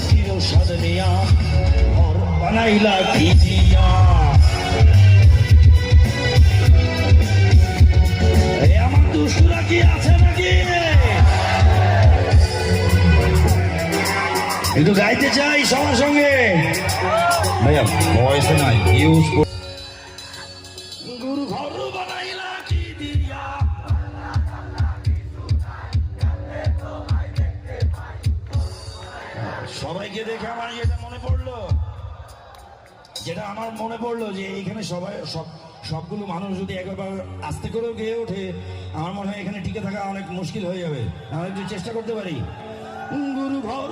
চির সাধনিয়া ঘর বানাইলা কি দিয়া। আমার দুষ্টুরা কি আছে নাকি? একটু গাইতে চাই সবার সঙ্গে। ভাইয়া ভয়েস নাই ইউজ গুরু ঘর বানাইলা কি দিয়া। সবাইকে দেখে আমার যেটা মনে পড়লো, যে এইখানে সবগুলো মানুষ যদি একবার আস্তে করেও গেয়ে ওঠে, আমার মনে হয় এখানে টিকে থাকা অনেক মুশকিল হয়ে যাবে। আমরা একটু চেষ্টা করতে পারি। গুরু ঘর